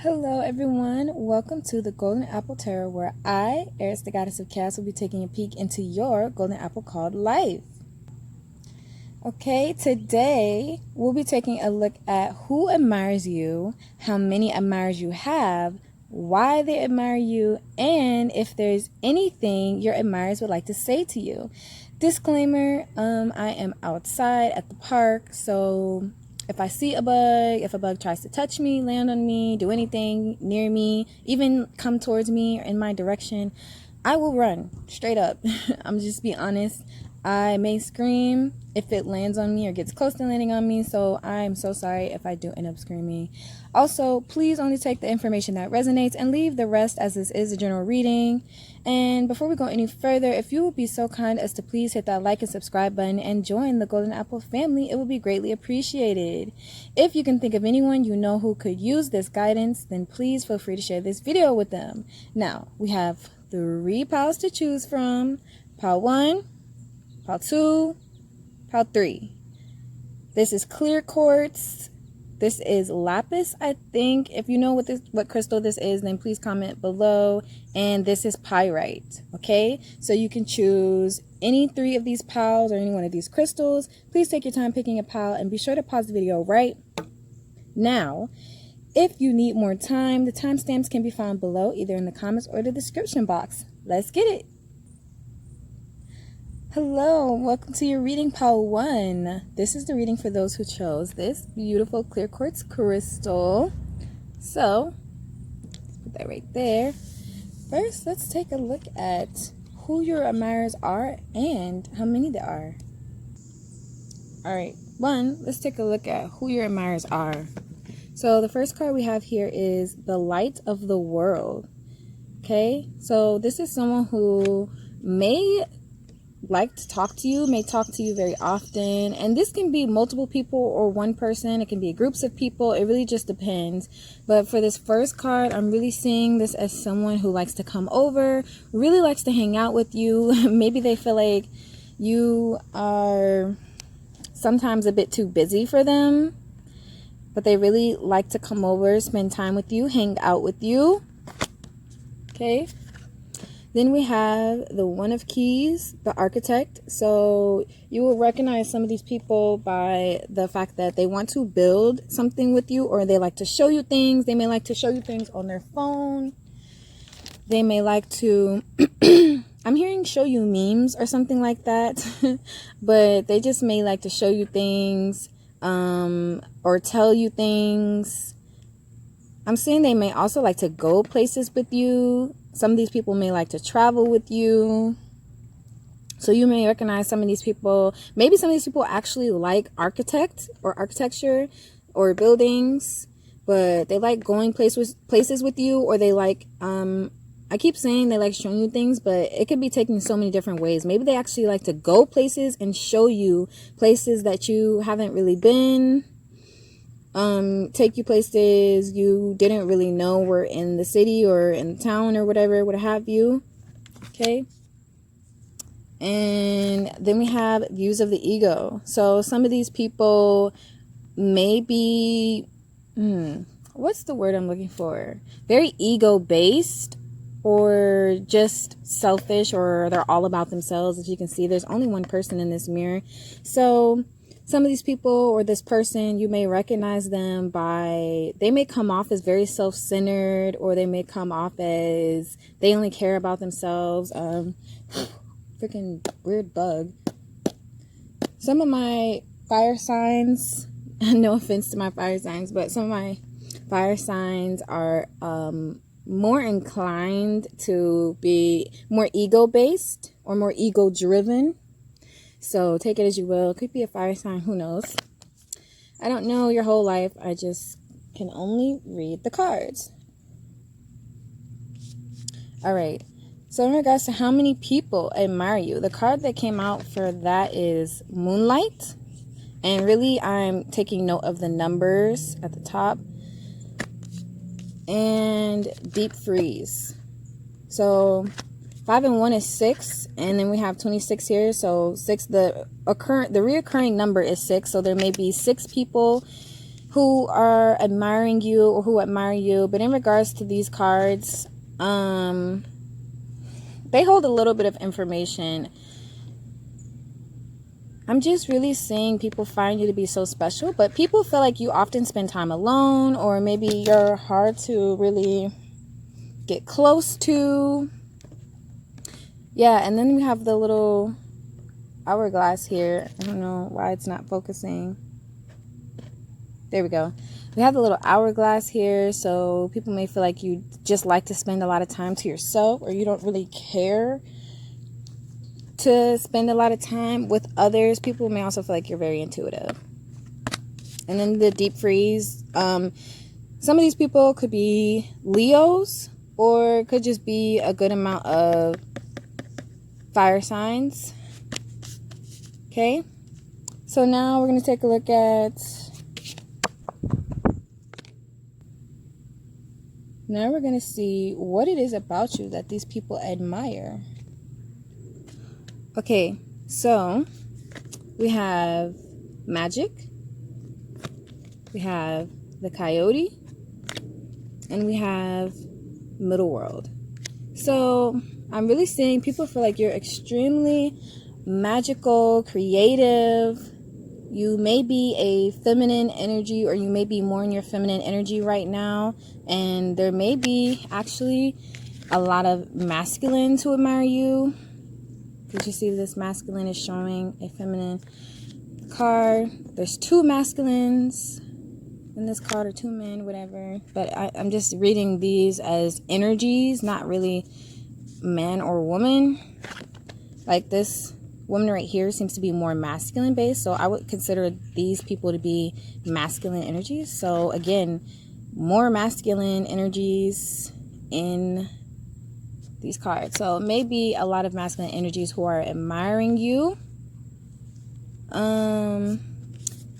Hello everyone, welcome to the Golden Apple Tarot, where I, Eris the Goddess of Chaos, will be taking a peek into your golden apple called life. Okay, today we'll be taking a look at who admires you, how many admirers you have, why they admire you, and if there's anything your admirers would like to say to you. Disclaimer, I am outside at the park, so if I see a bug, if a bug tries to touch me, land on me, do anything near me, even come towards me or in my direction, I will run straight up. I'm just be honest. I may scream if it lands on me or gets close to landing on me, so I'm so sorry if I do end up screaming. Also, please only take the information that resonates and leave the rest, as this is a general reading. And before we go any further, if you would be so kind as to please hit that like and subscribe button and join the Golden Apple family, it would be greatly appreciated. If you can think of anyone you know who could use this guidance, then please feel free to share this video with them. Now, we have 3 piles to choose from. Pile 1, pile 2, pile 3. This is clear quartz. This is lapis, I think. If you know what crystal this is, then please comment below. And this is pyrite, okay? So you can choose any 3 of these piles or any one of these crystals. Please take your time picking a pile and be sure to pause the video right now. If you need more time, the timestamps can be found below, either in the comments or the description box. Let's get it. Hello, welcome to your reading, pile 1. This is the reading for those who chose this beautiful clear quartz crystal. So, let's put that right there. First, let's take a look at who your admirers are and how many there are. Alright, let's take a look at who your admirers are. So, the first card we have here is the light of the world. Okay, so this is someone who may like to talk to you, may talk to you very often, and this can be multiple people or one person. It can be groups of people. It really just depends. But for this first card, I'm really seeing this as someone who likes to come over, really likes to hang out with you. Maybe they feel like you are sometimes a bit too busy for them, but they really like to come over, spend time with you, hang out with you. Okay, then we have the One of Keys, the Architect. So you will recognize some of these people by the fact that they want to build something with you, or they like to show you things. They may like to show you things on their phone. They may like to, I'm hearing show you memes or something like that. But they just may like to show you things or tell you things. I'm saying they may also like to go places with you. Some of these people may like to travel with you. So you may recognize some of these people. Maybe some of these people actually like architecture or buildings, but they like going places with you, or they like, I keep saying they like showing you things, but it could be taken so many different ways. Maybe they actually like to go places and show you places that you haven't really been. Take you places you didn't really know were in the city or in the town or whatever, what have you. Okay. And then we have views of the ego. So some of these people may be, what's the word I'm looking for? Very ego-based, or just selfish, or they're all about themselves. As you can see, there's only one person in this mirror. So some of these people or this person, you may recognize them by, they may come off as very self-centered, or they may come off as they only care about themselves. Freaking weird bug. Some of my fire signs, no offense to my fire signs, but some of my fire signs are more inclined to be more ego-based or more ego-driven. So take it as you will. It could be a fire sign. Who knows? I don't know your whole life. I just can only read the cards. All right. So in regards to how many people admire you, the card that came out for that is Moonlight. And really, I'm taking note of the numbers at the top. And Deep Freeze. So 5 and 1 is 6, and then we have 26 here. So 6, the reoccurring number is 6. So there may be 6 people who are admiring you or who admire you. But in regards to these cards, they hold a little bit of information. I'm just really seeing people find you to be so special, but people feel like you often spend time alone, or maybe you're hard to really get close to. Yeah, and then we have the little hourglass here. I don't know why it's not focusing. There we go. We have the little hourglass here, so people may feel like you just like to spend a lot of time to yourself, or you don't really care to spend a lot of time with others. People may also feel like you're very intuitive. And then the deep freeze. Some of these people could be Leos, or could just be a good amount of fire signs. Okay. So now we're going to take a look at... Now we're going to see what it is about you that these people admire. Okay, so we have magic, we have the coyote, and we have middle world. So I'm really seeing people feel like you're extremely magical, creative. You may be a feminine energy, or you may be more in your feminine energy right now. And there may be actually a lot of masculines who admire you. Did you see this masculine is showing a feminine card? There's two masculines in this card, or two men, whatever. But I'm just reading these as energies, not really man or woman. Like this woman right here seems to be more masculine based, so I would consider these people to be masculine energies. So again, more masculine energies in these cards. So maybe a lot of masculine energies who are admiring you.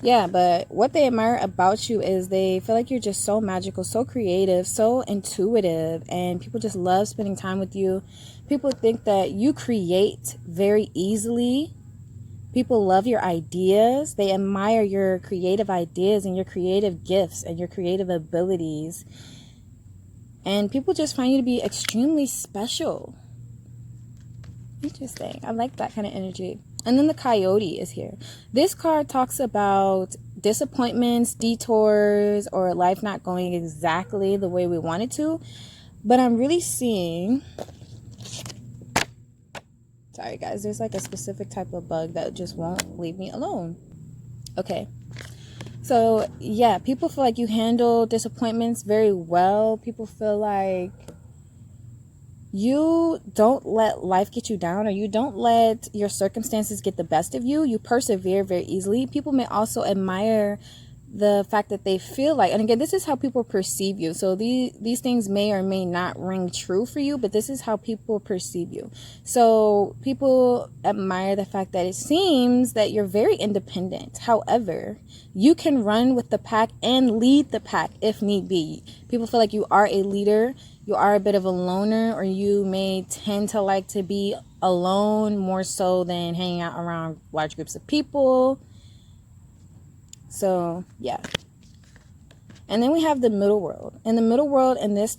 Yeah, but what they admire about you is they feel like you're just so magical, so creative, so intuitive, and people just love spending time with you. People think that you create very easily. People love your ideas. They admire your creative ideas and your creative gifts and your creative abilities. And people just find you to be extremely special. Interesting. I like that kind of energy. And then the coyote is here. This card talks about disappointments, detours, or life not going exactly the way we want it to. But I'm really seeing... Sorry, guys. There's like a specific type of bug that just won't leave me alone. Okay. So, yeah, people feel like you handle disappointments very well. People feel like you don't let life get you down, or you don't let your circumstances get the best of you. You persevere very easily. People may also admire the fact that they feel like, and again, this is how people perceive you. So these things may or may not ring true for you, but this is how people perceive you. So people admire the fact that it seems that you're very independent. However, you can run with the pack and lead the pack if need be. People feel like you are a leader. You are a bit of a loner, or you may tend to like to be alone more so than hanging out around large groups of people. So, yeah. And then we have the middle world. And the middle world in this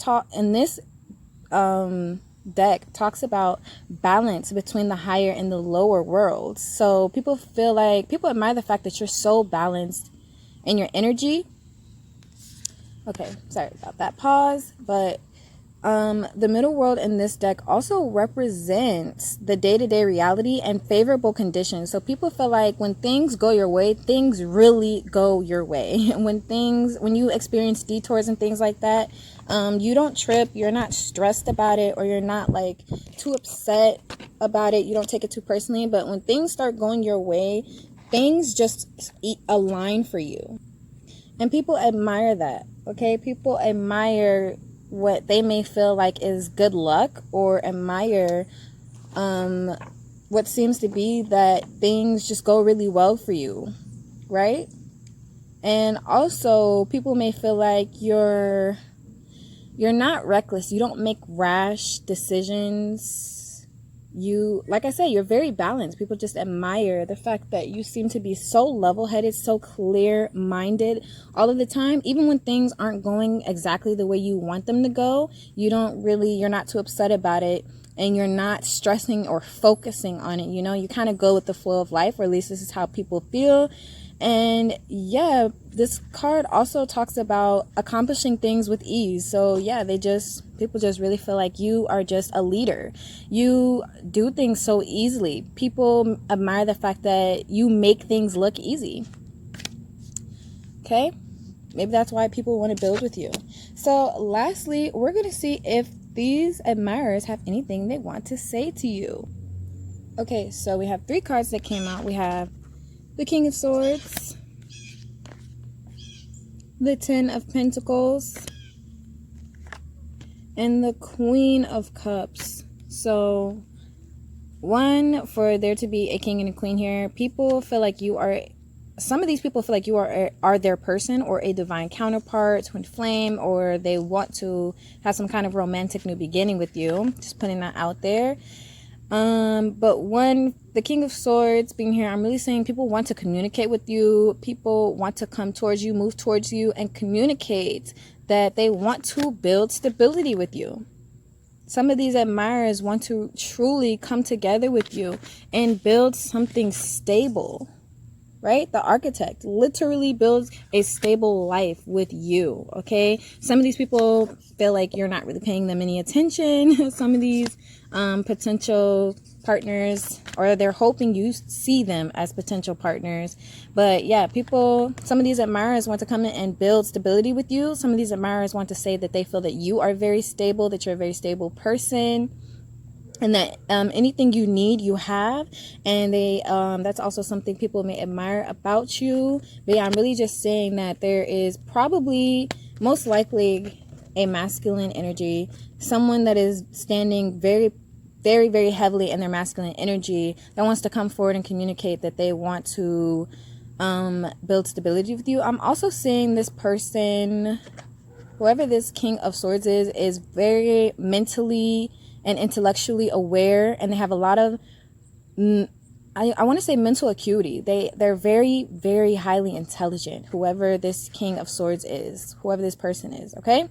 deck talks about balance between the higher and the lower worlds. So people admire the fact that you're so balanced in your energy. Okay, sorry about that pause. But the middle world in this deck also represents the day-to-day reality and favorable conditions. So people feel like when things go your way, things really go your way. And when you experience detours and things like that, you don't trip, you're not stressed about it, or you're not like too upset about it. You don't take it too personally. But when things start going your way, things just align for you. And people admire that. Okay, people admire what they may feel like is good luck, or admire what seems to be that things just go really well for you, right? And also people may feel like you're not reckless. You don't make rash decisions. like I said, you're very balanced. People just admire the fact that you seem to be so level-headed, so clear-minded all of the time. Even when things aren't going exactly the way you want them to go, you're not too upset about it, and you're not stressing or focusing on it. You kind of go with the flow of life, or at least this is how people feel. And yeah, this card also talks about accomplishing things with ease. So yeah, people just really feel like you are just a leader. You do things so easily. People admire the fact that you make things look easy. Okay? Maybe that's why people want to build with you. So lastly, we're going to see if these admirers have anything they want to say to you. Okay, so we have 3 cards that came out. We have the King of Swords, the Ten of Pentacles, and the Queen of Cups. So, for there to be a king and a queen here, some of these people feel like you are their person, or a divine counterpart, twin flame, or they want to have some kind of romantic new beginning with you. Just putting that out there. But the King of Swords being here, I'm really saying people want to communicate with you. People want to come towards you, move towards you, and communicate that they want to build stability with you. Some of these admirers want to truly come together with you and build something stable, right? The Architect literally builds a stable life with you, okay? Some of these people feel like you're not really paying them any attention. Some of these potential partners, or they're hoping you see them as potential partners. But yeah, some of these admirers want to come in and build stability with you. Some of these admirers want to say that they feel that you are very stable, that you're a very stable person, and that anything you need, you have. And that's also something people may admire about you. But yeah, I'm really just saying that there is probably, most likely, a masculine energy, someone that is standing very, very, very heavily in their masculine energy, that wants to come forward and communicate that they want to build stability with you. I'm also seeing this person, whoever this King of Swords is very mentally and intellectually aware, and they have a lot of I want to say mental acuity. They're very, very highly intelligent, whoever this King of Swords is, whoever this person is, okay?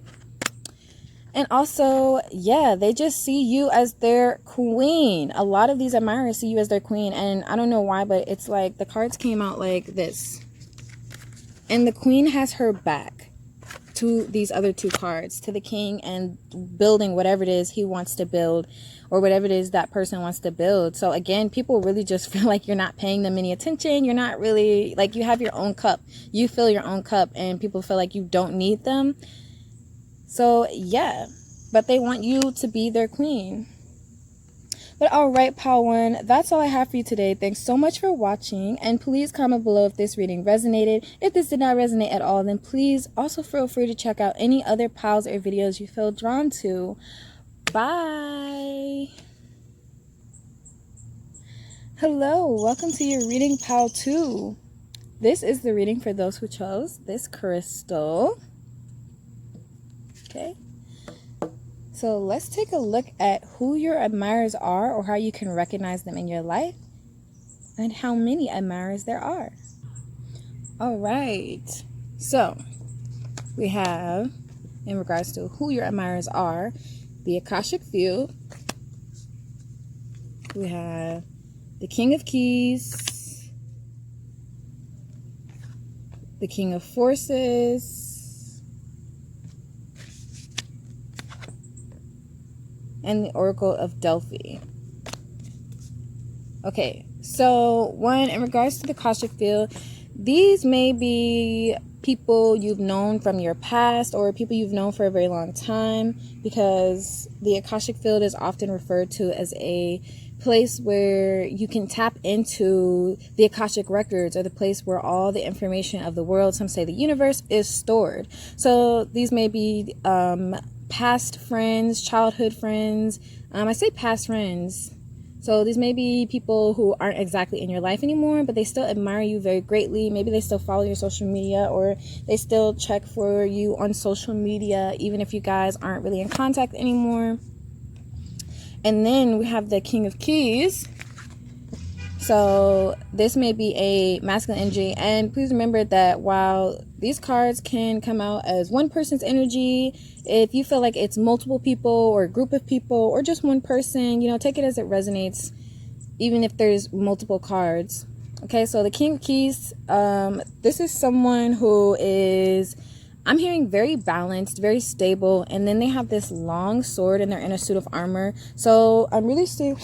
And also, yeah, they just see you as their queen. A lot of these admirers see you as their queen, and I don't know why, but it's like the cards came out like this. And the queen has her back to these other 2 cards, to the king, and building whatever it is he wants to build, or whatever it is that person wants to build. So again, people really just feel like you're not paying them any attention. You're not really, like, you have your own cup. You fill your own cup, and people feel like you don't need them. So yeah, but they want you to be their queen. But all right, Pile 1, that's all I have for you today. Thanks so much for watching, and please comment below if this reading resonated. If this did not resonate at all, then please also feel free to check out any other piles or videos you feel drawn to. Bye. Hello, welcome to your reading, Pile 2. This is the reading for those who chose this crystal. Okay, so let's take a look at who your admirers are, or how you can recognize them in your life, and how many admirers there are. All right, so we have, in regards to who your admirers are, the Akashic Field. We have the King of Keys, the King of Forces, and the Oracle of Delphi. Okay, so in regards to the Akashic Field, these may be people you've known from your past, or people you've known for a very long time, because the Akashic Field is often referred to as a place where you can tap into the Akashic records, or the place where all the information of the world, some say the universe, is stored. So these may be past friends, childhood friends. I say past friends. So these may be people who aren't exactly in your life anymore, but they still admire you very greatly. Maybe they still follow your social media, or they still check for you on social media, even if you guys aren't really in contact anymore. And then we have the King of Keys. So this may be a masculine energy, and please remember that while these cards can come out as one person's energy, if you feel like it's multiple people or a group of people or just one person, you know, take it as it resonates, even if there's multiple cards. Okay, so the King of Keys, this is someone who is, I'm hearing, very balanced, very stable, and then they have this long sword and they're in a suit of armor. So I'm really seeing,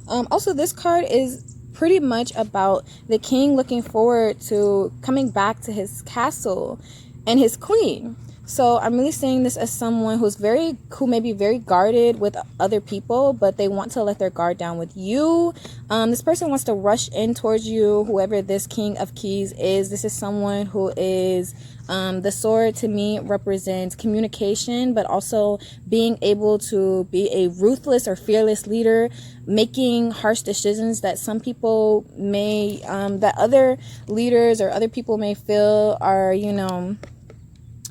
also this card is pretty much about the king looking forward to coming back to his castle and his queen. So I'm really seeing this as someone who may be very guarded with other people, but they want to let their guard down with you. This person wants to rush in towards you, whoever this King of Keys is. This is someone who is, the sword to me represents communication, but also being able to be a ruthless or fearless leader, making harsh decisions that some people may, that other leaders or other people may feel are, you know,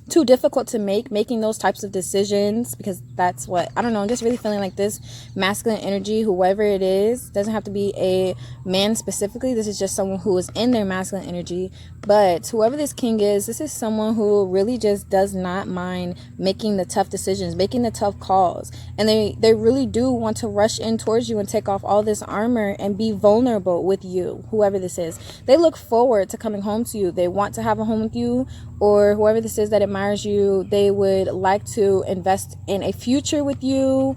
too difficult to making those types of decisions, because that's what, I don't know, I'm just really feeling like this masculine energy, whoever it is, doesn't have to be a man specifically. This is just someone who is in their masculine energy. But whoever this king is, this is someone who really just does not mind making the tough decisions, making the tough calls. And they really do want to rush in towards you and take off all this armor and be vulnerable with you, whoever this is. They look forward to coming home to you. They want to have a home with you, or whoever this is that admires you, they would like to invest in a future with you.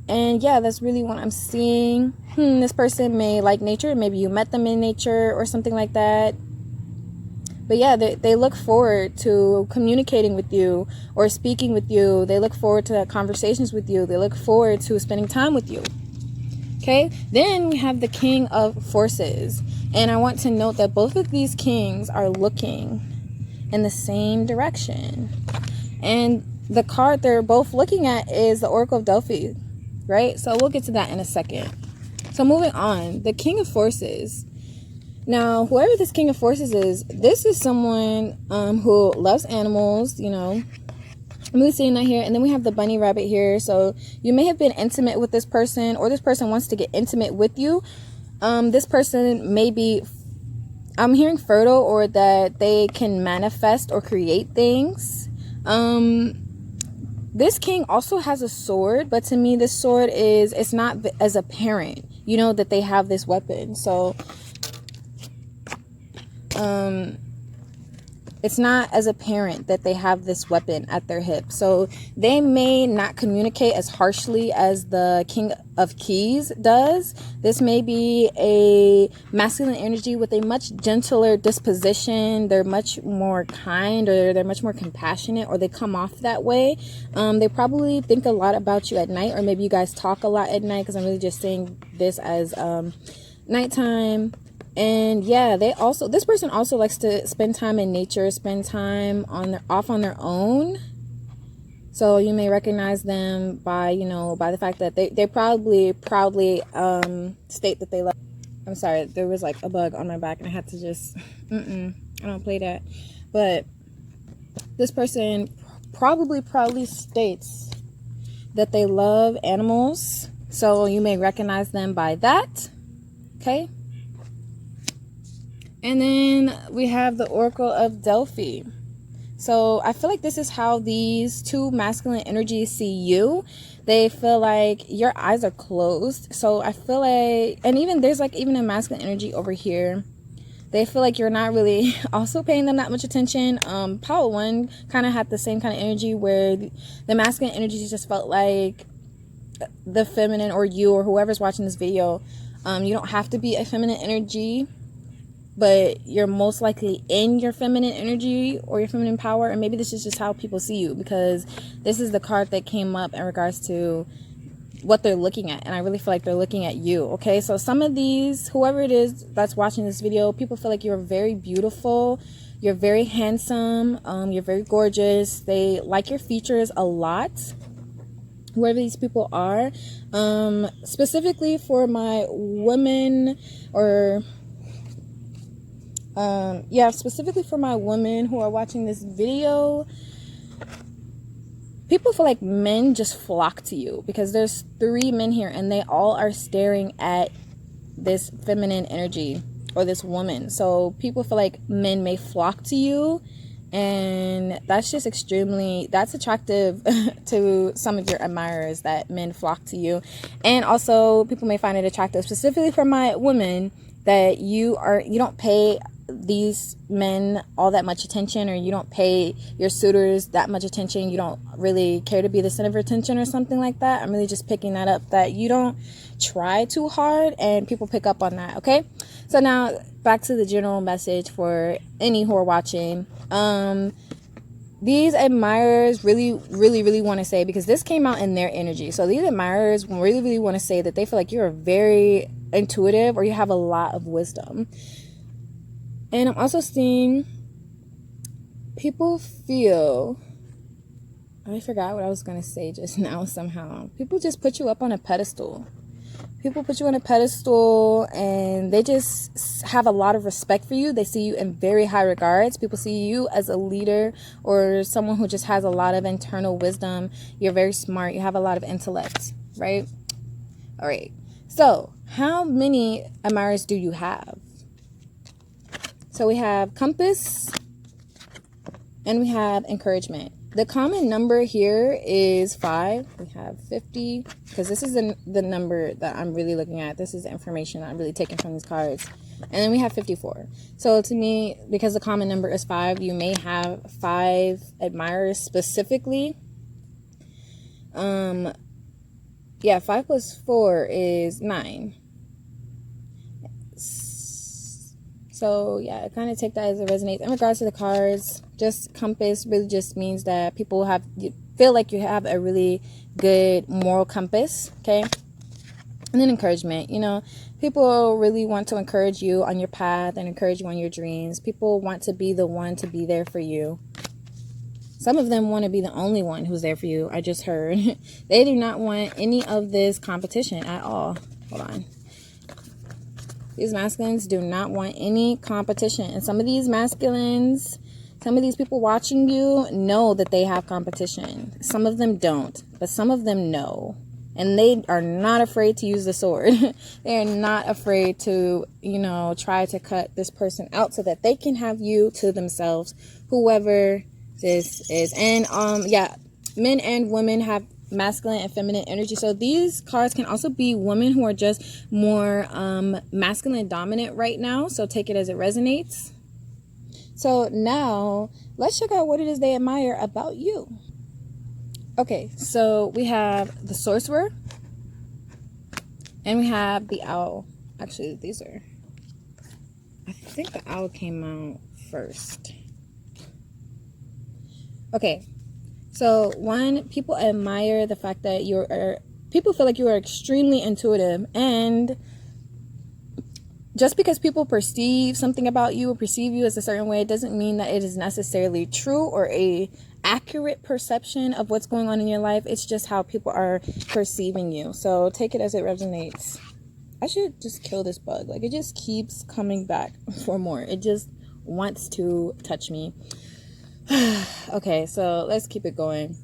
And yeah, that's really what I'm seeing. This person may like nature. Maybe you met them in nature or something like that. But yeah, they look forward to communicating with you or speaking with you. They look forward to conversations with you. They look forward to spending time with you. Okay, then we have the King of Forces. And I want to note that both of these kings are looking in the same direction. And the card they're both looking at is the Oracle of Delphi, right? So we'll get to that in a second. So moving on, the King of Forces. Now, whoever this King of Forces is, this is someone who loves animals, you know. I'm really seeing that here. And then we have the bunny rabbit here. So you may have been intimate with this person, or this person wants to get intimate with you. This person may be, I'm hearing fertile, or that they can manifest or create things. This king also has a sword, but to me this sword is, it's not as apparent, you know, that they have this weapon. So it's not as apparent that they have this weapon at their hip. So they may not communicate as harshly as the King of Keys does. This may be a masculine energy with a much gentler disposition. They're much more kind, or they're much more compassionate, or they come off that way. They probably think a lot about you at night, or maybe you guys talk a lot at night, because I'm really just saying this as nighttime. And yeah, this person also likes to spend time in nature, spend time off on their own. So you may recognize them by, you know, by the fact that they proudly state that they love. I'm sorry, there was like a bug on my back and I had to just, I don't play that. But this person probably proudly states that they love animals. So you may recognize them by that. Okay. And then we have the Oracle of Delphi. So I feel like this is how these two masculine energies see you. They feel like your eyes are closed. So I feel like, and even there's like even a masculine energy over here. They feel like you're not really also paying them that much attention. Power 1 kind of had the same kind of energy, where the masculine energy just felt like the feminine, or you, or whoever's watching this video. You don't have to be a feminine energy, but you're most likely in your feminine energy or your feminine power. And maybe this is just how people see you, because this is the card that came up in regards to what they're looking at. And I really feel like they're looking at you. Okay, so some of these, whoever it is that's watching this video, people feel like you're very beautiful, you're very handsome, you're very gorgeous. They like your features a lot, whoever these people are. Specifically for my women, or specifically for my women who are watching this video, people feel like men just flock to you, because there's 3 men here and they all are staring at this feminine energy or this woman. So people feel like men may flock to you, and that's just that's attractive to some of your admirers, that men flock to you. And also people may find it attractive, specifically for my women, that you don't pay these men all that much attention, or you don't pay your suitors that much attention. You don't really care to be the center of attention or something like that. I'm really just picking that up, that you don't try too hard, and people pick up on that. Okay, so now back to the general message for any who are watching. These admirers really want to say, because this came out in their energy, so these admirers really want to say that they feel like you're very intuitive, or you have a lot of wisdom. And I'm also seeing people feel, I forgot what I was going to say just now somehow. People just put you up on a pedestal. People put you on a pedestal, and they just have a lot of respect for you. They see you in very high regards. People see you as a leader, or someone who just has a lot of internal wisdom. You're very smart. You have a lot of intellect, right? All right. So how many admirers do you have? So we have compass and we have encouragement. The common number here is 5. We have 50, because this is the number that I'm really looking at. This is the information that I'm really taking from these cards. And then we have 54. So to me, because the common number is 5, you may have 5 admirers specifically. 5 plus 4 is 9. So yeah, kind of take that as it resonates. In regards to the cards, just compass really just means that people feel like you have a really good moral compass, okay? And then encouragement, people really want to encourage you on your path and encourage you on your dreams. People want to be the one to be there for you. Some of them want to be the only one who's there for you. I just heard. They do not want any of this competition at all. Hold on. These masculines do not want any competition. And some of these masculines, some of these people watching you know that they have competition. Some of them don't, but some of them know. And they are not afraid to use the sword. They are not afraid to, try to cut this person out so that they can have you to themselves, whoever this is. And men and women have masculine and feminine energy. So these cards can also be women who are just more masculine dominant right now. So take it as it resonates. So now let's check out what it is they admire about you. Okay, so we have the sorcerer and we have the owl. Actually, I think the owl came out first. Okay. So one, people admire the fact that people feel like you are extremely intuitive, and just because people perceive something about you or perceive you as a certain way, it doesn't mean that it is necessarily true or a accurate perception of what's going on in your life. It's just how people are perceiving you. So take it as it resonates. I should just kill this bug. Like, it just keeps coming back for more. It just wants to touch me. Okay, so let's keep it going.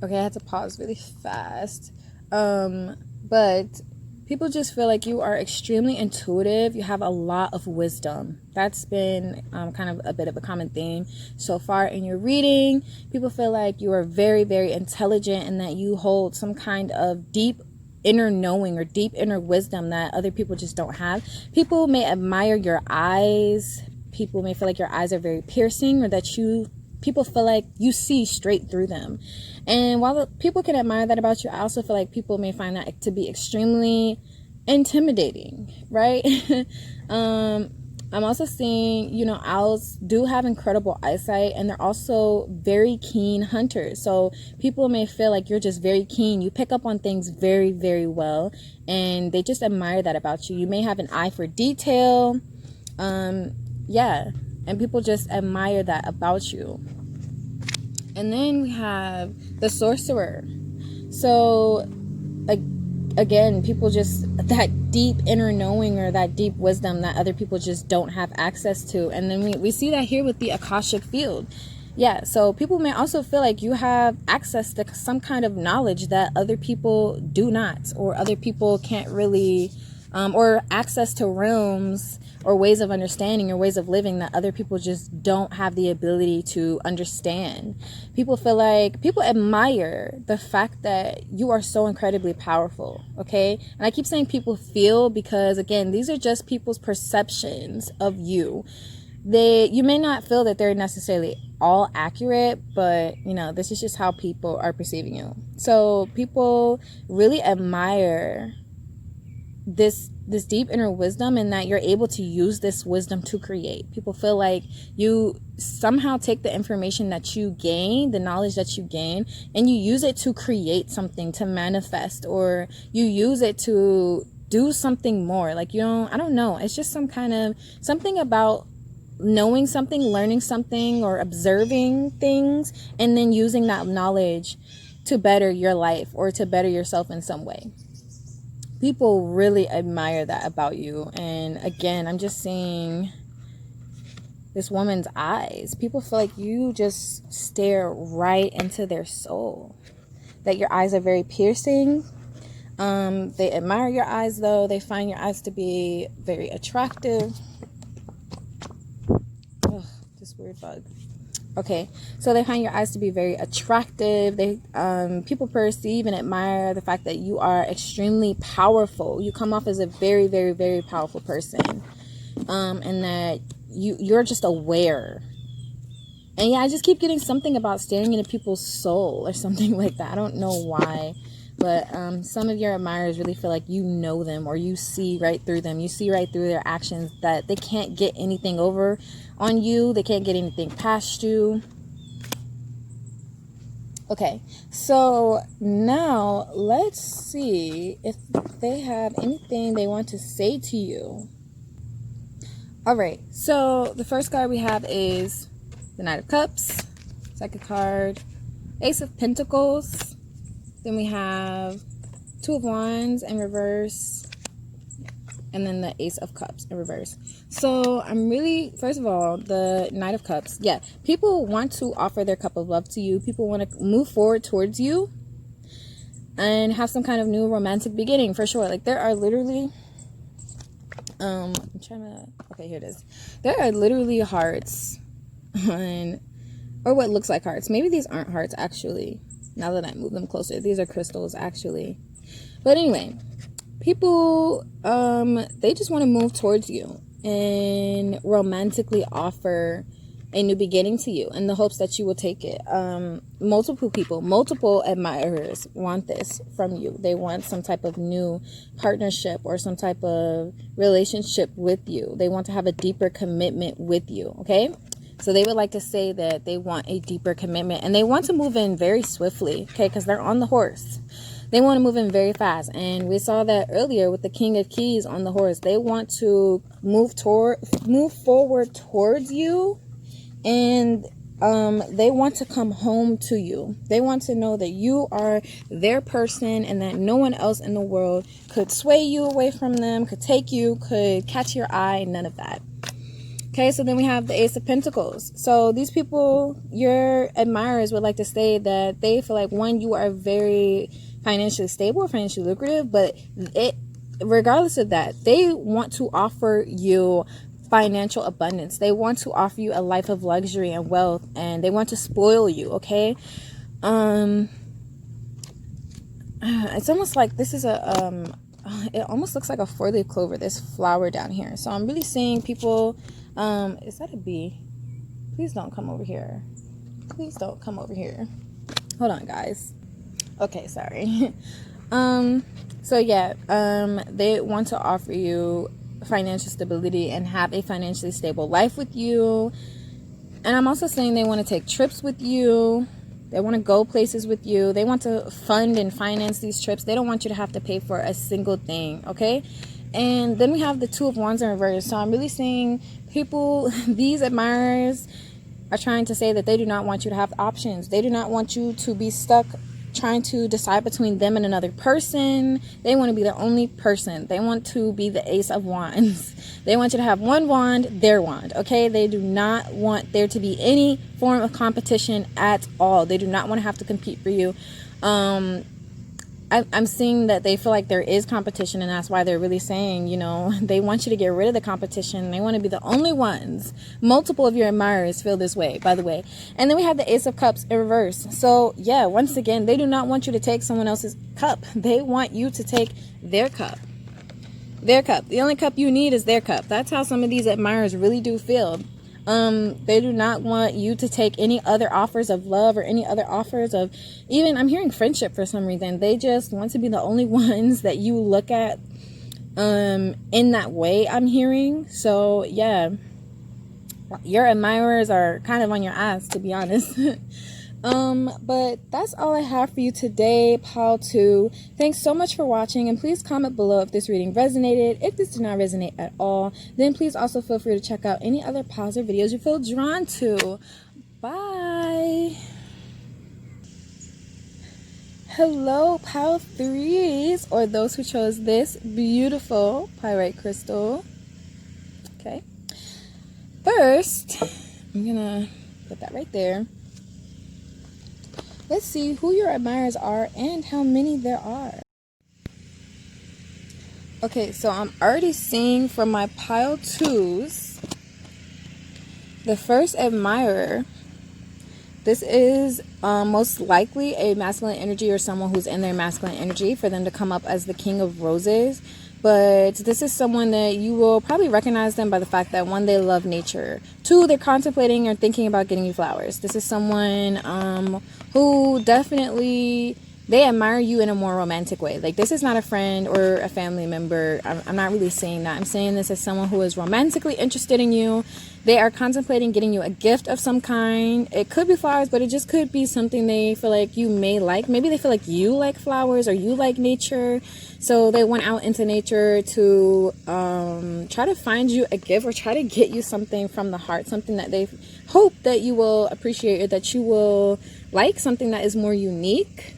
Okay, I had to pause really fast. But people just feel like you are extremely intuitive. You have a lot of wisdom. That's been kind of a bit of a common theme so far in your reading. People feel like you are very, very intelligent, and that you hold some kind of deep inner knowing or deep inner wisdom that other people just don't have. People may admire your eyes. People may feel like your eyes are very piercing, or that people feel like you see straight through them. And while people can admire that about you, I also feel like people may find that to be extremely intimidating, right? I'm also seeing, owls do have incredible eyesight, and they're also very keen hunters. So people may feel like you're just very keen. You pick up on things very, very well, and they just admire that about you. You may have an eye for detail. And people just admire that about you. And then we have the sorcerer. So again, people just, that deep inner knowing or that deep wisdom that other people just don't have access to. And then we see that here with the Akashic field. Yeah, so people may also feel like you have access to some kind of knowledge that other people do not, or other people can't really, or access to realms or ways of understanding or ways of living that other people just don't have the ability to understand. People feel like, people admire the fact that you are so incredibly powerful, okay? And I keep saying people feel because, again, these are just people's perceptions of you. You may not feel that they're necessarily all accurate, but you know, this is just how people are perceiving you. So people really admire this deep inner wisdom, and that you're able to use this wisdom to create. People feel like you somehow take the information that you gain, the knowledge that you gain, and you use it to create something, to manifest, or you use it to do something more. Like, you know, I don't know, it's just something about knowing something, learning something, or observing things, and then using that knowledge to better your life or to better yourself in some way. People really admire that about you. And again, I'm just seeing this woman's eyes. People feel like you just stare right into their soul, that your eyes are very piercing. They admire your eyes, though. They find your eyes to be very attractive. Ugh, this weird bug. Okay, so they find your eyes to be very attractive. People perceive and admire the fact that you are extremely powerful. You come off as a very, very, very powerful person, and that you're just aware. And yeah, I just keep getting something about staring into people's soul or something like that. I don't know why, but some of your admirers really feel like you know them, or you see right through them. You see right through their actions, that they can't get anything over on you. They can't get anything past you. Okay, so now let's see if they have anything they want to say to you. All right, so the first card we have is the Knight of Cups. Second card, Ace of Pentacles. Then we have Two of Wands in reverse, and then the Ace of Cups in reverse. So I'm really, first of all, the Knight of Cups. Yeah, people want to offer their cup of love to you. People want to move forward towards you and have some kind of new romantic beginning, for sure. Like, there are literally, okay, here it is. There are literally hearts on, or what looks like hearts. Maybe these aren't hearts, actually. Now that I move them closer, these are crystals, actually. But anyway, people, they just want to move towards you and romantically offer a new beginning to you in the hopes that you will take it. Multiple people, multiple admirers want this from you. They want some type of new partnership or some type of relationship with you. They want to have a deeper commitment with you, okay? So they would like to say that they want a deeper commitment, and they want to move in very swiftly, okay, because they're on the horse. They want to move in very fast, and we saw that earlier with the King of Keys on the horse. They want to move forward towards you, and they want to come home to you. They want to know that you are their person, and that no one else in the world could sway you away from them, could take you, could catch your eye, none of that. Okay, so then we have the Ace of Pentacles. So these people, your admirers, would like to say that they feel like, one, you are very financially stable, financially lucrative, but regardless of that, they want to offer you financial abundance. They want to offer you a life of luxury and wealth, and they want to spoil you, okay? It's almost like this is it almost looks like a four-leaf clover, this flower down here. So I'm really seeing people, is that a bee? Please don't come over here. Please don't come over here. Hold on, guys. Okay, sorry. So yeah, they want to offer you financial stability and have a financially stable life with you. And I'm also saying they want to take trips with you. They want to go places with you. They want to fund and finance these trips. They don't want you to have to pay for a single thing, okay? And then we have the Two of Wands in reverse. So I'm really seeing people, these admirers are trying to say that they do not want you to have options. They do not want you to be stuck trying to decide between them and another person. They want to be the only person. They want to be the Ace of Wands. They want you to have one wand, their wand, okay? They do not want there to be any form of competition at all. They do not want to have to compete for you. I'm seeing that they feel like there is competition, and that's why they're really saying, you know, they want you to get rid of the competition. They want to be the only ones. Multiple of your admirers feel this way, by the way. And then we have the Ace of Cups in reverse. So, yeah, once again, they do not want you to take someone else's cup. They want you to take their cup. Their cup. The only cup you need is their cup. That's how some of these admirers really do feel. They do not want you to take any other offers of love or any other offers of, even, I'm hearing friendship for some reason. They just want to be the only ones that you look at in that way, I'm hearing. So yeah, your admirers are kind of on your ass, to be honest. But that's all I have for you today, Pile 2. Thanks so much for watching, and please comment below if this reading resonated. If this did not resonate at all, then please also feel free to check out any other piles or videos you feel drawn to. Bye. Hello, Pile 3s, or those who chose this beautiful pyrite crystal. Okay. First, I'm gonna put that right there. Let's see who your admirers are and how many there are. Okay, so I'm already seeing from my pile 2s, the first admirer, this is most likely a masculine energy or someone who's in their masculine energy for them to come up as the King of Roses. But this is someone that you will probably recognize them by the fact that, 1, they love nature. 2, they're contemplating or thinking about getting you flowers. This is someone who definitely, they admire you in a more romantic way. Like, this is not a friend or a family member. I'm not really saying that. I'm saying this as someone who is romantically interested in you. They are contemplating getting you a gift of some kind. It could be flowers, but it just could be something they feel like you may like. Maybe they feel like you like flowers or you like nature. So they went out into nature to try to find you a gift or try to get you something from the heart, something that they hope that you will appreciate or that you will like, something that is more unique.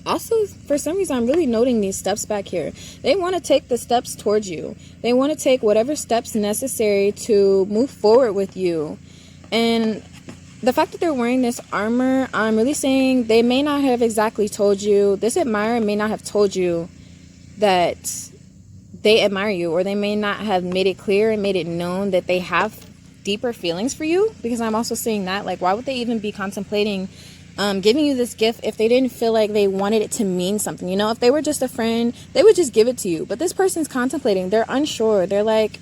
Also, for some reason, I'm really noting these steps back here. They want to take the steps towards you. They want to take whatever steps necessary to move forward with you. And the fact that they're wearing this armor, I'm really saying they may not have exactly told you, this admirer may not have told you that they admire you, or they may not have made it clear and made it known that they have deeper feelings for you, because I'm also seeing that, like, why would they even be contemplating giving you this gift if they didn't feel like they wanted it to mean something? You know, if they were just a friend, they would just give it to you. But this person's contemplating. They're unsure. They're like,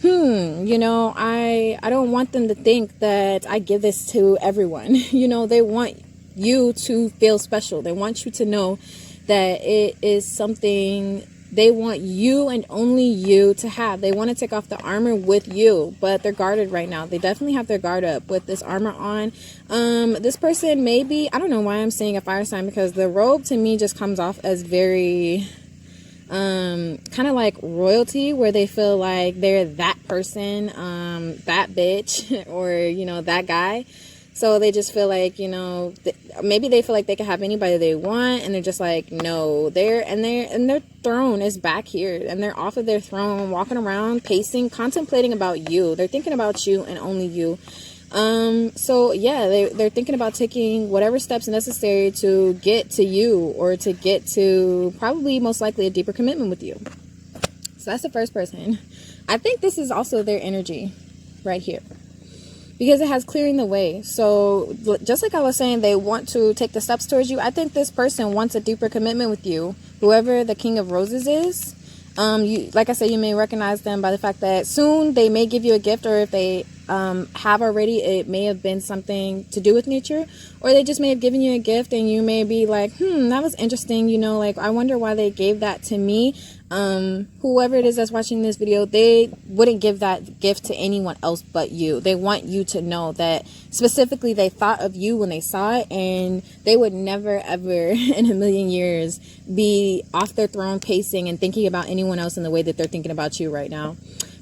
you know, I don't want them to think that I give this to everyone. You know, they want you to feel special. They want you to know that it is something they want you and only you to have. They want to take off the armor with you, but they're guarded right now. They definitely have their guard up with this armor on. This person maybe, I don't know why I'm saying a fire sign, because the robe to me just comes off as very kind of like royalty, where they feel like they're that person, that bitch, or, you know, that guy. So they just feel like, you know, maybe they feel like they can have anybody they want, and they're just like, no, their throne is back here, and they're off of their throne, walking around, pacing, contemplating about you. They're thinking about you and only you. So yeah, they're thinking about taking whatever steps necessary to get to you, or to get to probably most likely a deeper commitment with you. So that's the first person. I think this is also their energy right here, because it has clearing the way. So just like I was saying, they want to take the steps towards you. I think this person wants a deeper commitment with you, whoever the King of Roses is. Like I said, you may recognize them by the fact that soon they may give you a gift, or if they have already, it may have been something to do with nature, or they just may have given you a gift and you may be like, that was interesting, you know, like, I wonder why they gave that to me. Whoever it is that's watching this video, they wouldn't give that gift to anyone else but you. They want you to know that specifically they thought of you when they saw it, and they would never ever in a million years be off their throne pacing and thinking about anyone else in the way that they're thinking about you right now.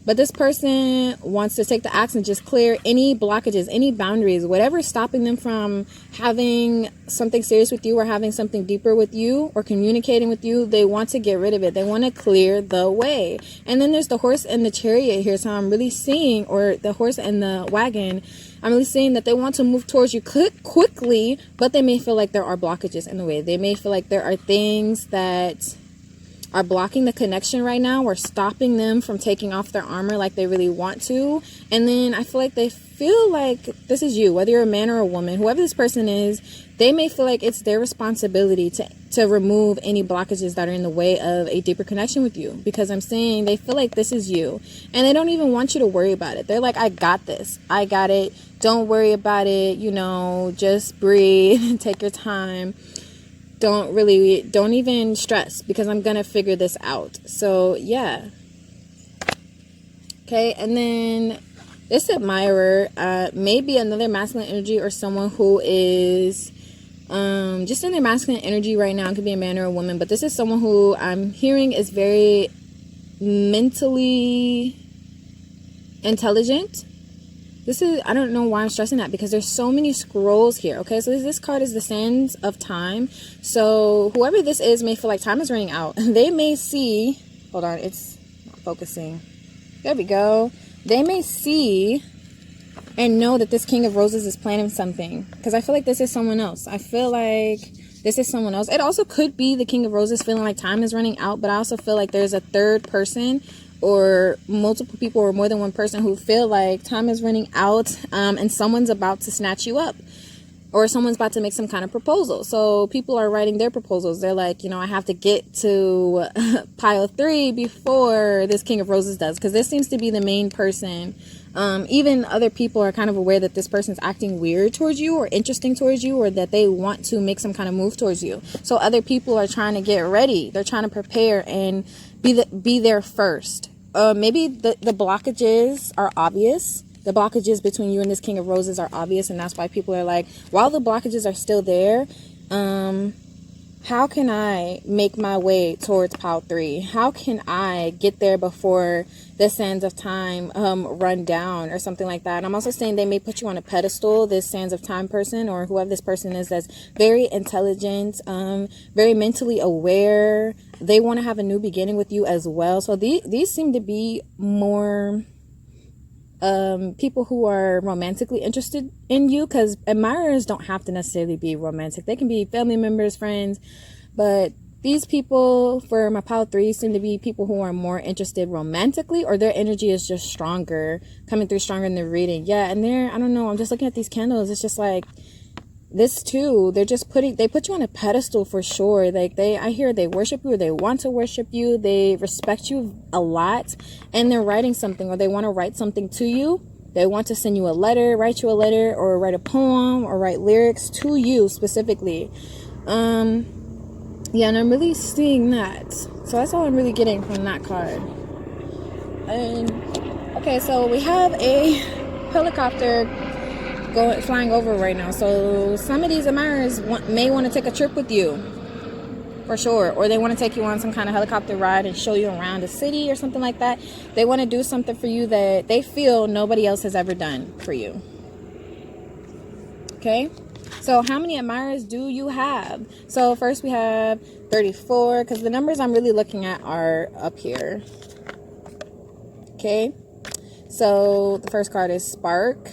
But this person wants to take the action, just clear any blockages, any boundaries, whatever's stopping them from having something serious with you or having something deeper with you or communicating with you. They want to get rid of it. They want to clear the way. And then there's the horse and the chariot here. So I'm really seeing, or the horse and the wagon, I'm really seeing that they want to move towards you quickly, but they may feel like there are blockages in the way. They may feel like there are things that are blocking the connection right now or stopping them from taking off their armor like they really want to. And then I feel like they feel like this is you, whether you're a man or a woman, whoever this person is, they may feel like it's their responsibility to remove any blockages that are in the way of a deeper connection with you. Because I'm saying they feel like this is you and they don't even want you to worry about it. They're like, I got this. I got it. Don't worry about it. You know, just breathe, take your time. Don't even stress because I'm gonna figure this out. So yeah. Okay, and then this admirer may be another masculine energy or someone who is just in their masculine energy right now. It could be a man or a woman, but this is someone who I'm hearing is very mentally intelligent. This is, I don't know why I'm stressing that because there's so many scrolls here. Okay, so this card is the sands of time. So whoever this is may feel like time is running out. They may see, hold on, it's not focusing. There we go. They may see and know that this King of Roses is planning something, because I feel like this is someone else. I feel like this is someone else. It also could be the King of Roses feeling like time is running out, but I also feel like there's a third person or multiple people or more than one person who feel like time is running out and someone's about to snatch you up or someone's about to make some kind of proposal. So people are writing their proposals. They're like, you know, I have to get to pile 3 before this King of Roses does, because this seems to be the main person. Even other people are kind of aware that this person's acting weird towards you or interesting towards you, or that they want to make some kind of move towards you. So other people are trying to get ready. They're trying to prepare and be there first. Maybe the blockages are obvious. The blockages between you and this King of Roses are obvious, and that's why people are like, while the blockages are still there, how can I make my way towards pile 3? How can I get there before the sands of time run down or something like that? And I'm also saying they may put you on a pedestal, this sands of time person or whoever this person is, that's very intelligent, very mentally aware. They want to have a new beginning with you as well. So these seem to be more people who are romantically interested in you, because admirers don't have to necessarily be romantic. They can be family members, friends, but these people for my pile 3 seem to be people who are more interested romantically, or their energy is just stronger, coming through stronger in the reading. Yeah, and I don't know, I'm just looking at these candles. It's just like this too. They put you on a pedestal for sure. Like I hear they worship you, or they want to worship you. They respect you a lot, and they're writing something, or they want to write something to you. They want to send you a letter, write you a letter, or write a poem, or write lyrics to you specifically. Yeah, and I'm really seeing that. So that's all I'm really getting from that card. And okay, so we have a helicopter flying over right now. So some of these admirers may want to take a trip with you, for sure, or they want to take you on some kind of helicopter ride and show you around the city or something like that. They want to do something for you that they feel nobody else has ever done for you. Okay, so how many admirers do you have? So first we have 34, because the numbers I'm really looking at are up here. Okay, so the first card is Spark,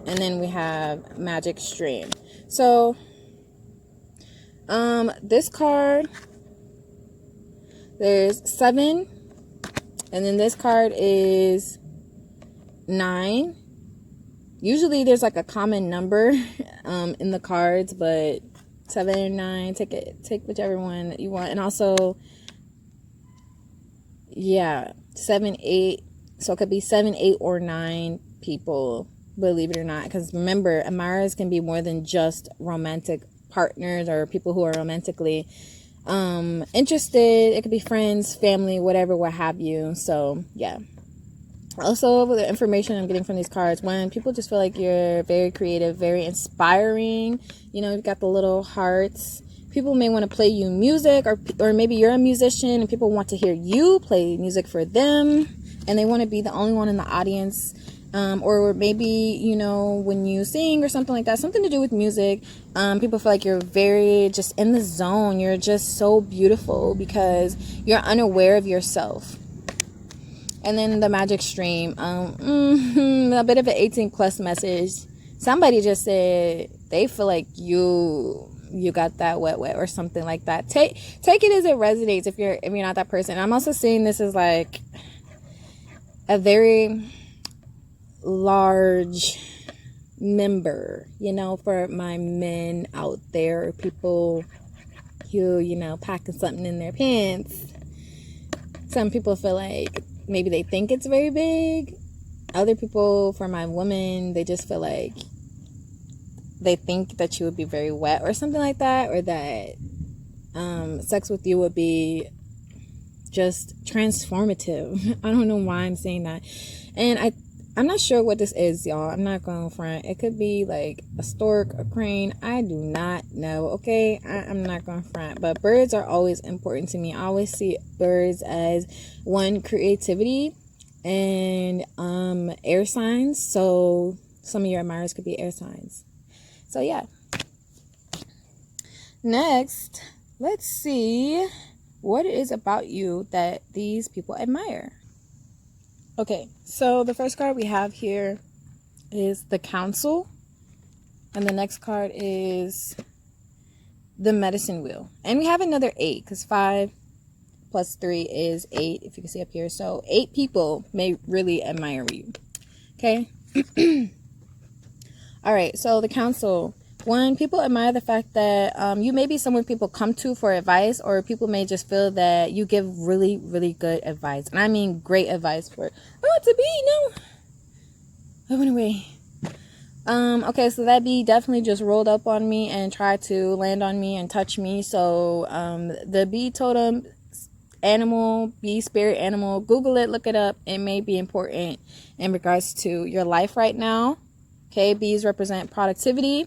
and then we have Magic Stream. So this card, there's 7, and then this card is 9. Usually there's like a common number in the cards, but 7 and 9, take whichever one that you want. And also, yeah, 7, 8. So it could be 7, 8, or 9 people, believe it or not. Because remember, admirers can be more than just romantic partners or people who are romantically interested. It could be friends, family, whatever, what have you. So yeah. Also, with the information I'm getting from these cards, when people just feel like you're very creative, very inspiring, you know, you've got the little hearts. People may want to play you music, or maybe you're a musician and people want to hear you play music for them. and they want to be the only one in the audience. Or maybe, you know, when you sing or something like that, something to do with music, people feel like you're very just in the zone. You're just so beautiful because you're unaware of yourself. And then the magic stream, a bit of an 18 plus message. Somebody just said they feel like you got that wet or something like that. Take it as it resonates if you're not that person. I'm also seeing this as like a very large member, you know, for my men out there, people who, you know, packing something in their pants. Some people feel like maybe they think it's very big. Other people, for my woman, they just feel like they think that you would be very wet or something like that, or that sex with you would be just transformative. I don't know why I'm saying that. And I'm not sure what this is, y'all. I'm not going front. It could be like a stork, a crane. I do not know, okay? I'm not going front. But birds are always important to me. I always see birds as, one, creativity, and air signs. So some of your admirers could be air signs. So yeah. Next, let's see what it is about you that these people admire. Okay, so the first card we have here is the Council, and the next card is the Medicine Wheel. And we have another 8, because 5 plus 3 is 8, if you can see up here. So 8 people may really admire you. Okay? All right, so the Council. One, people admire the fact that you may be someone people come to for advice, or people may just feel that you give really, really good advice. And I mean great advice for, to be, no. I went away. Okay, so that bee definitely just rolled up on me and tried to land on me and touch me. So the bee totem animal, bee spirit animal, Google it, look it up. It may be important in regards to your life right now. Okay, bees represent productivity.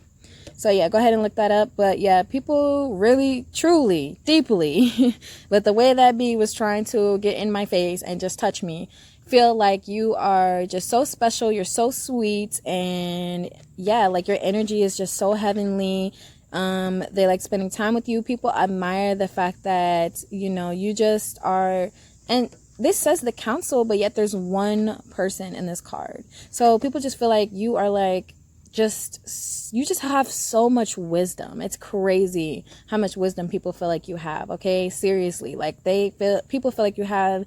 So yeah, go ahead and look that up. But yeah, people really, truly, deeply, with the way that bee was trying to get in my face and just touch me, feel like you are just so special. You're so sweet. And yeah, like your energy is just so heavenly. They like spending time with you. People admire the fact that, you know, you just are, and this says the Council, but yet there's one person in this card. So people just feel like you are like, you just have so much wisdom. It's crazy how much wisdom people feel like you have. Okay, seriously, like people feel like you have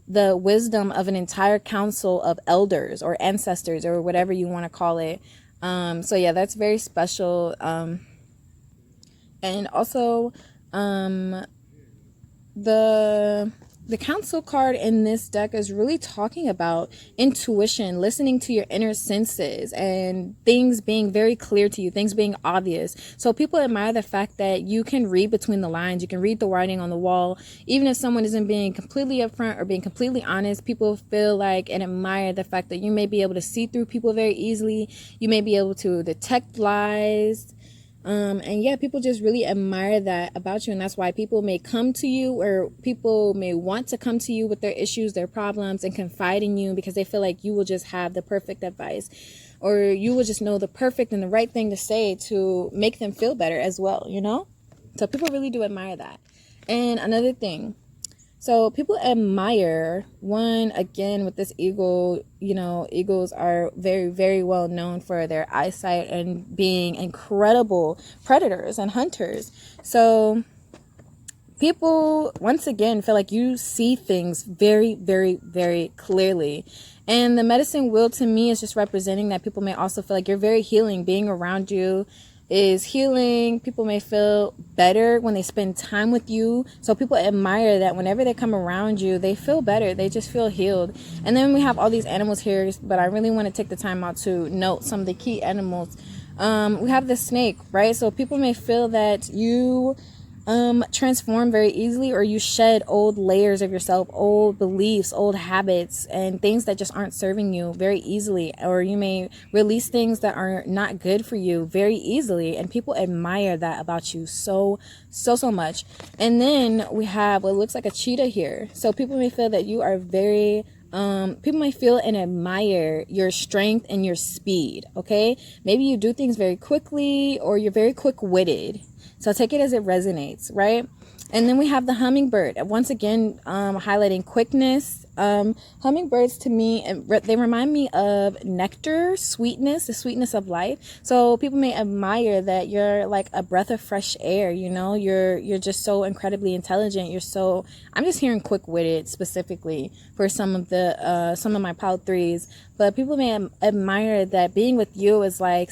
the wisdom of an entire council of elders or ancestors or whatever you want to call it. So yeah, that's very special. And also the Council card in this deck is really talking about intuition, listening to your inner senses, and things being very clear to you, things being obvious. So people admire the fact that you can read between the lines. You can read the writing on the wall. Even if someone isn't being completely upfront or being completely honest, people feel like and admire the fact that you may be able to see through people very easily. You may be able to detect lies. And yeah, people just really admire that about you. And that's why people may come to you, or people may want to come to you with their issues, their problems, and confide in you because they feel like you will just have the perfect advice, or you will just know the perfect and the right thing to say to make them feel better as well, you know? So people really do admire that. And another thing, so people admire, one, again, with this eagle, you know, eagles are very, very well known for their eyesight and being incredible predators and hunters. So people, once again, feel like you see things very, very, very clearly. And the Medicine Wheel to me is just representing that people may also feel like you're very healing. Being around you is healing. People may feel better when they spend time with you. So people admire that whenever they come around you, they feel better. They just feel healed. And then we have all these animals here, but I really want to take the time out to note some of the key animals. We have the snake, right? So people may feel that you transform very easily, or you shed old layers of yourself, old beliefs, old habits, and things that just aren't serving you very easily, or you may release things that are not good for you very easily, and people admire that about you so much. And then we have what looks like a cheetah here. So people may feel that you are very People might feel and admire your strength and your speed, okay? Maybe you do things very quickly, or you're very quick-witted. So take it as it resonates, right? And then we have the hummingbird. Once again, highlighting quickness. Hummingbirds, to me, they remind me of nectar, sweetness, the sweetness of life. So people may admire that you're like a breath of fresh air, you know? You're just so incredibly intelligent. I'm just hearing quick-witted specifically for some of my pile 3s. But people may admire that being with you is like,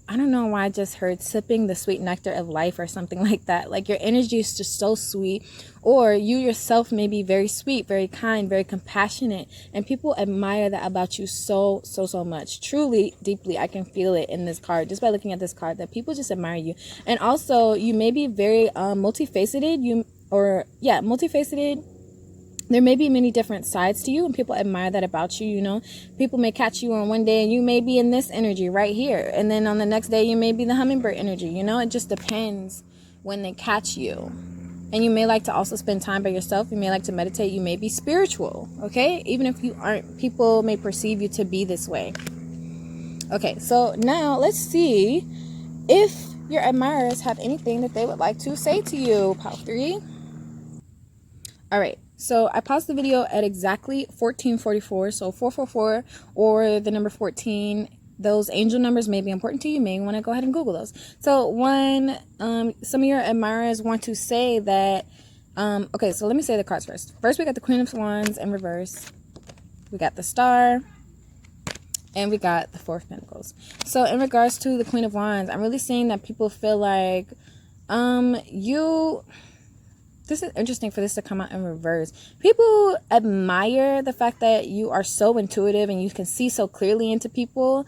I don't know why I just heard sipping the sweet nectar of life or something like that. Like your energy is just so sweet, or you yourself may be very sweet, very kind, very compassionate, and people admire that about you so much. Truly, deeply, I can feel it in this card just by looking at this card, that people just admire you. And also, you may be very multifaceted. Multifaceted. There may be many different sides to you, and people admire that about you, you know. People may catch you on one day and you may be in this energy right here, and then on the next day you may be the hummingbird energy, you know. It just depends when they catch you. And you may like to also spend time by yourself. You may like to meditate. You may be spiritual, okay? Even if you aren't, people may perceive you to be this way. Okay, so now let's see if your admirers have anything that they would like to say to you, pile 3. All right. So I paused the video at exactly 14:44. So 444 or the number 14. Those angel numbers may be important to you. You may want to go ahead and Google those. So some of your admirers want to say that. Okay, so let me say the cards first. First, we got the Queen of Wands in reverse. We got the Star. And we got the Four of Pentacles. So in regards to the Queen of Wands, I'm really seeing that people feel like this is interesting for this to come out in reverse. People admire the fact that you are so intuitive and you can see so clearly into people.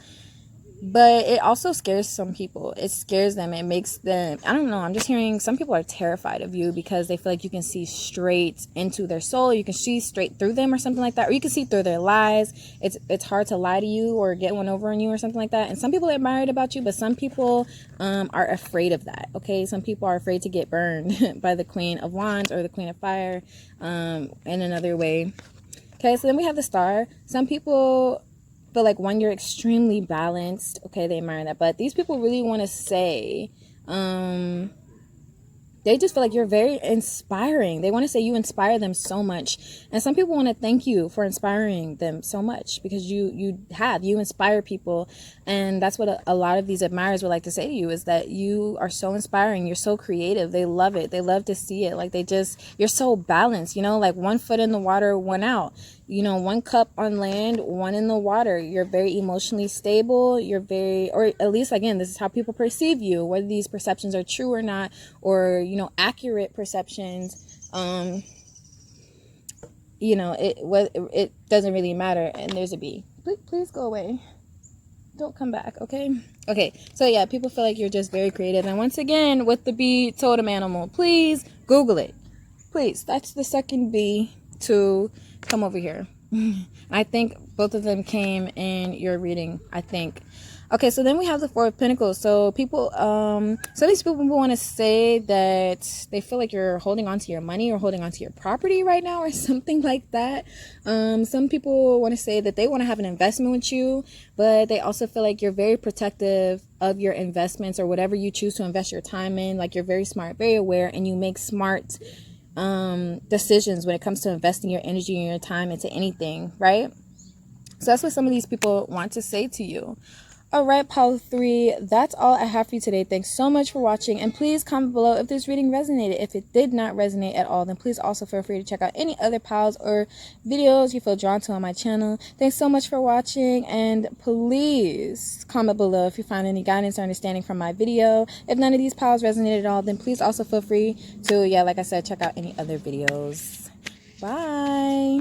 But it also scares some people. It scares them. It makes them, I don't know, I'm just hearing some people are terrified of you because they feel like you can see straight into their soul. You can see straight through them or something like that. Or you can see through their lies. It's hard to lie to you or get one over on you or something like that. And some people admire it about you, but some people are afraid of that. Okay, some people are afraid to get burned by the Queen of Wands or the Queen of Fire in another way. Okay, so then we have the Star. Some people feel like when you're extremely balanced, okay, they admire that. But these people really want to say, they just feel like you're very inspiring. They want to say you inspire them so much. And some people want to thank you for inspiring them so much, because you inspire people. And that's what a lot of these admirers would like to say to you, is that you are so inspiring. You're so creative. They love it. They love to see it. Like you're so balanced, you know, like one foot in the water, one out. You know, one cup on land, one in the water. You're very emotionally stable. You're very, or at least, again, this is how people perceive you, whether these perceptions are true or not, or, you know, accurate perceptions. You know, it doesn't really matter. And there's a bee. Please go away. Don't come back, okay? Okay, so yeah, people feel like you're just very creative. And once again, with the bee totem animal, please Google it. Please, that's the second bee to come over here. I think both of them came in your reading, I think. Okay, so then we have the Four of Pentacles. So people, some of these people want to say that they feel like you're holding on to your money or holding on to your property right now or something like that. Some people want to say that they want to have an investment with you, but they also feel like you're very protective of your investments or whatever you choose to invest your time in. Like you're very smart, very aware, and you make smart decisions when it comes to investing your energy and your time into anything, right? So that's what some of these people want to say to you. All right, pile 3, that's all I have for you today. Thanks so much for watching, and please comment below if this reading resonated. If it did not resonate at all, then please also feel free to check out any other piles or videos you feel drawn to on my channel. Thanks so much for watching, and please comment below if you find any guidance or understanding from my video. If none of these piles resonated at all, then please also feel free to, like I said, check out any other videos. Bye.